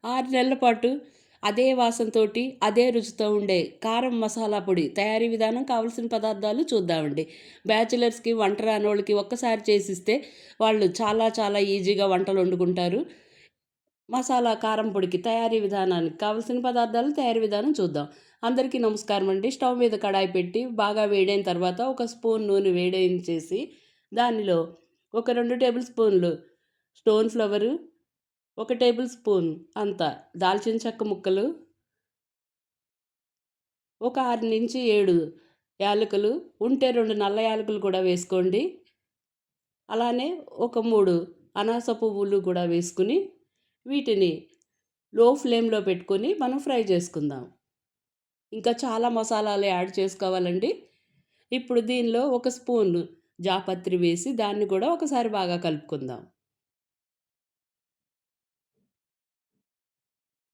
6 నెలల పాటు అదే వాసనతోటి, అదే రుచితో ఉండే కారం మసాలా పొడి తయారీ విధానం, కావాల్సిన పదార్థాలు చూద్దామండి. బ్యాచిలర్స్‌కి, వంట రానోళ్ళకి ఒక్కసారి చేసిస్తే వాళ్ళు చాలా చాలా ఈజీగా వంటలు వండుకుంటారు. మసాలా కారం పొడికి తయారీ విధానానికి కావాల్సిన పదార్థాలు, తయారీ విధానం చూద్దాం. అందరికీ నమస్కారం అండి. స్టవ్ మీద కడాయి పెట్టి బాగా వేడైన తర్వాత ఒక స్పూన్ నూనె వేడయించేసి దానిలో ఒక 2 టేబుల్ స్పూన్లు స్టోన్ ఫ్లవరు, ఒక టేబుల్ స్పూన్ అంత దాల్చిన చెక్క ముక్కలు, ఒక 6-7 యాలకులు, ఉంటే 2 నల్ల యాలకులు కూడా వేసుకోండి. అలానే ఒక 3 అనాస పువ్వులు కూడా వేసుకుని వీటిని లో ఫ్లేమ్‌లో పెట్టుకొని మనం ఫ్రై చేసుకుందాం. ఇంకా చాలా మసాలాలు యాడ్ చేసుకోవాలండి. ఇప్పుడు దీనిలో ఒక స్పూన్ జాపత్రి వేసి దాన్ని కూడా ఒకసారి బాగా కలుపుకుందాం.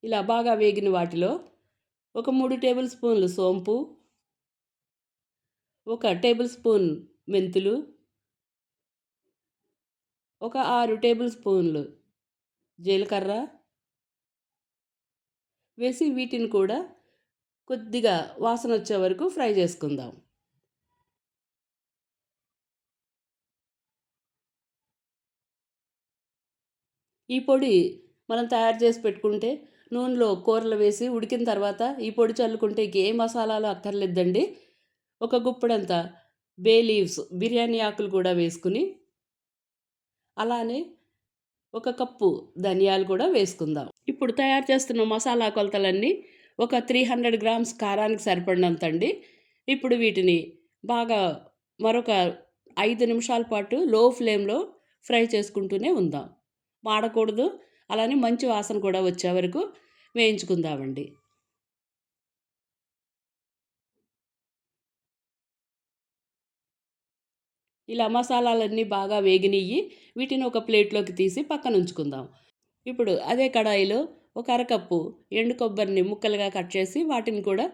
ఇలా బాగా వేగిన వాటిలో ఒక 3 టేబుల్ స్పూన్లు సోంపు, ఒక టేబుల్ స్పూన్ మెంతులు, ఒక 6 టేబుల్ స్పూన్లు జీలకర్ర వేసి వీటిని కూడా కొద్దిగా వాసనొచ్చే వరకు ఫ్రై చేసుకుందాం. ఈ పొడి మనం తయారు చేసి పెట్టుకుంటే నూనెలో కూరలు వేసి ఉడికిన తర్వాత ఈ పొడి చల్లుకుంటే ఇంకే మసాలాలు అక్కర్లేదండి. ఒక గుప్పెడంత బే లీవ్స్ బిర్యానీ ఆకులు కూడా వేసుకుని, అలానే ఒక కప్పు ధనియాలు కూడా వేసుకుందాం. ఇప్పుడు తయారు చేస్తున్న మసాలా కొలతలన్నీ ఒక 300 గ్రామ్స్ కారానికి సరిపడినంతండి. ఇప్పుడు వీటిని బాగా మరొక 5 నిమిషాల పాటు లో ఫ్లేమ్‌లో ఫ్రై చేసుకుంటూనే ఉందాం. మాడకూడదు. అలానే మంచి వాసన కూడా వచ్చే వరకు వేయించుకుందామండి. ఇలా మసాలాలన్నీ బాగా వేగినియ్యి వీటిని ఒక ప్లేట్‌లోకి తీసి పక్కనుంచుకుందాం. ఇప్పుడు అదే కడాయిలో ఒక అరకప్పు ఎండు కొబ్బరిని ముక్కలుగా కట్ చేసి వాటిని కూడా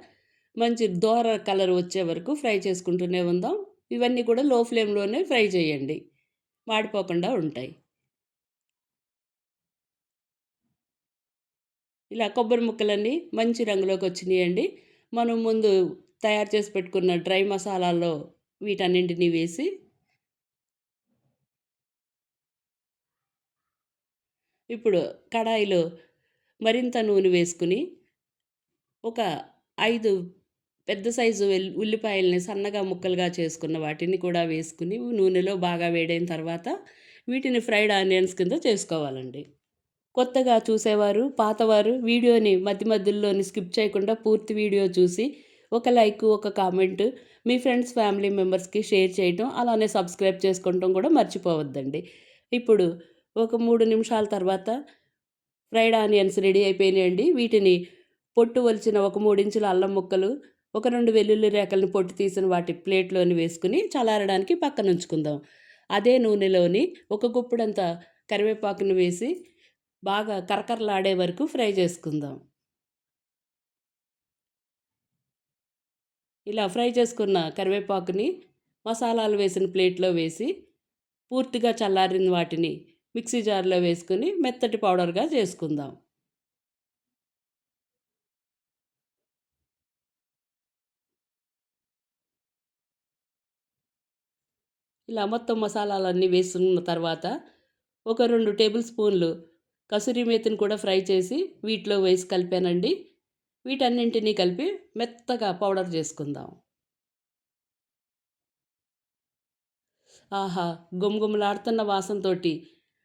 మంచి దోర కలర్ వచ్చే వరకు ఫ్రై చేసుకుంటూనే ఉందాం. ఇవన్నీ కూడా లో ఫ్లేమ్‌లోనే ఫ్రై చేయండి. మాడిపోకుండా ఉంటాయి. ఇలా కొబ్బరి ముక్కలన్నీ మంచి రంగులోకి వచ్చినాయండి. మనం ముందు తయారు చేసి పెట్టుకున్న డ్రై మసాలాల్లో వీటన్నింటిని వేసి ఇప్పుడు కడాయిలో మరింత నూనె వేసుకుని ఒక 5 పెద్ద సైజు ఉల్లిపాయల్ని సన్నగా ముక్కలుగా చేసుకున్న వాటిని కూడా వేసుకుని నూనెలో బాగా వేడైన తర్వాత వీటిని ఫ్రైడ్ ఆనియన్స్ కింద చేసుకోవాలండి. కొత్తగా చూసేవారు, పాతవారు వీడియోని మధ్య మధ్యలోని స్కిప్ చేయకుండా పూర్తి వీడియో చూసి ఒక లైక్, ఒక కామెంట్ మీ ఫ్రెండ్స్, ఫ్యామిలీ మెంబర్స్‌కి షేర్ చేయటం, అలానే సబ్స్క్రైబ్ చేసుకోవటం కూడా మర్చిపోవద్దండి. ఇప్పుడు ఒక 3 నిమిషాల తర్వాత ఫ్రైడ్ ఆనియన్స్ రెడీ అయిపోయినాయండి. వీటిని పొట్టు ఒలిచిన ఒక 3 ఇంచుల అల్లం ముక్కలు, ఒక 2 వెల్లుల్లి రేకలను పొట్టు తీసిన వాటి ప్లేట్‌లోని వేసుకుని చల్లారడానికి పక్కనుంచుకుందాం. అదే నూనెలోని ఒక గుప్పుడంత కరివేపాకును వేసి బాగా కరకరలాడే వరకు ఫ్రై చేసుకుందాం. ఇలా ఫ్రై చేసుకున్న కరివేపాకుని మసాలాలు వేసిన ప్లేట్‌లో వేసి పూర్తిగా చల్లారిన వాటిని మిక్సీ జార్‌లో వేసుకొని మెత్తటి పౌడర్‌గా చేసుకుందాం. ఇలా మొత్తం మసాలాలన్నీ వేసుకున్న తర్వాత ఒక 2 టేబుల్ స్పూన్లు కసూరి మేతిని కూడా ఫ్రై చేసి వీటిలో వేసి కలిపానండి. వీటన్నింటినీ కలిపి మెత్తగా పౌడర్ చేసుకుందాం. ఆహా! గుమగుమలాడుతున్న వాసనతోటి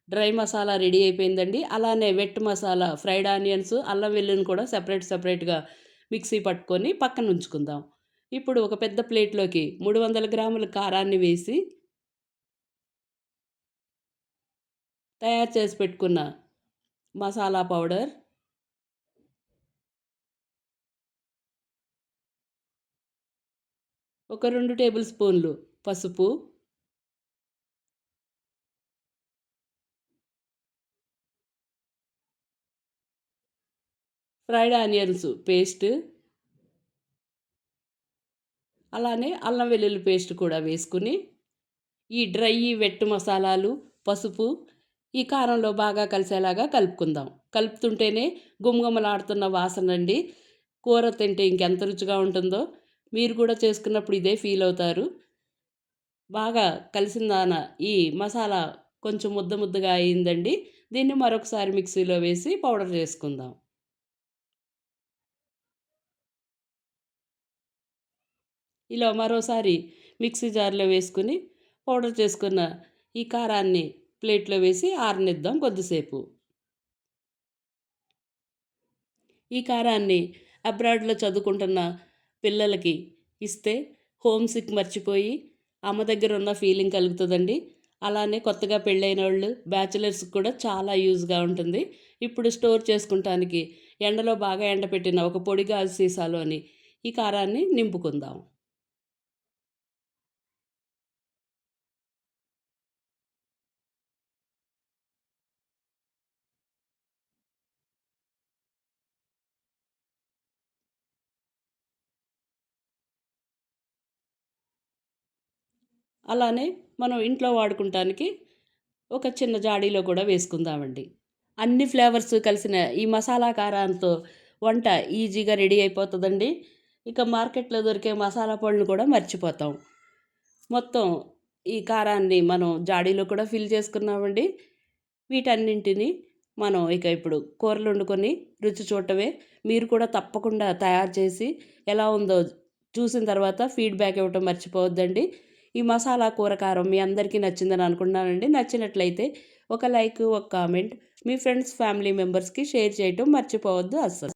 డ్రై మసాలా రెడీ అయిపోయిందండి. అలానే వెట్ మసాలా, ఫ్రైడ్ ఆనియన్స్, అల్లం వెల్లుల్లిని కూడా సెపరేట్‌గా మిక్సీ పట్టుకొని పక్కనుంచుకుందాం. ఇప్పుడు ఒక పెద్ద ప్లేట్‌లోకి 300 గ్రాముల కారాన్ని వేసి తయారు చేసి పెట్టుకున్న మసాలా పౌడర్, ఒక 2 టేబుల్ స్పూన్లు పసుపు, ఫ్రైడ్ ఆనియన్స్ పేస్ట్, అలానే అల్లం వెల్లుల్లి పేస్ట్ కూడా వేసుకుని ఈ డ్రై వెట్ మసాలాలు, పసుపు ఈ కారంలో బాగా కలిసేలాగా కలుపుకుందాం. కలుపుతుంటేనే గుమగుమలాడుతున్న వాసనండి. కూర తింటే ఇంకెంత రుచిగా ఉంటుందో మీరు కూడా చేసుకున్నప్పుడు ఇదే ఫీల్ అవుతారు. బాగా కలిసిందాన ఈ మసాలా కొంచెం ముద్ద ముద్దగా అయిందండి. దీన్ని మరొకసారి మిక్సీలో వేసి పౌడర్ చేసుకుందాం. ఇలా మరోసారి మిక్సీ జార్‌లో వేసుకొని పౌడర్ చేసుకున్న ఈ కారాన్ని ప్లేట్‌లో వేసి ఆరనిద్దాం కొద్దిసేపు. ఈ కారాన్ని అబ్రాడ్‌లో చదువుకుంటున్న పిల్లలకి ఇస్తే హోమ్ సిక్ మర్చిపోయి అమ్మ దగ్గర ఉన్న ఫీలింగ్ కలుగుతదండి. అలానే కొత్తగా పెళ్ళైనోళ్ళు, బ్యాచిలర్స్‌కి కూడా చాలా యూజ్‌గా ఉంటుంది. ఇప్పుడు స్టోర్ చేసుకుంటానికి ఎండలో బాగా ఎండపెట్టిన ఒక పొడి గాజు సీసాలోని ఈ కారాన్ని నింపుకుందాం. అలానే మనం ఇంట్లో వాడుకుంటానికి ఒక చిన్న జాడీలో కూడా వేసుకుందామండి. అన్ని ఫ్లేవర్స్ కలిసిన ఈ మసాలా కారాలతో వంట ఈజీగా రెడీ అయిపోతదండి. ఇక మార్కెట్‌లో దొరికే మసాలా పొడిని కూడా మర్చిపోతాం. మొత్తం ఈ కారాన్ని మనం జాడీలో కూడా ఫిల్ చేసుకున్నామండి. వీటన్నింటిని మనం ఇక ఇప్పుడు కూరలొండుకొని రుచి చూడటమే. మీరు కూడా తప్పకుండా తయారు చేసి ఎలా ఉందో చూసిన తర్వాత ఫీడ్‌బ్యాక్ ఇవ్వటం మర్చిపోవద్దండి. ఈ మసాలా కూర కారం మీ అందరికీ నచ్చిందని అనుకుంటున్నానండి. నచ్చినట్లయితే ఒక లైక్, ఒక కామెంట్ మీ ఫ్రెండ్స్, ఫ్యామిలీ మెంబర్స్‌కి షేర్ చేయటం మర్చిపోవద్దు అస్సలు.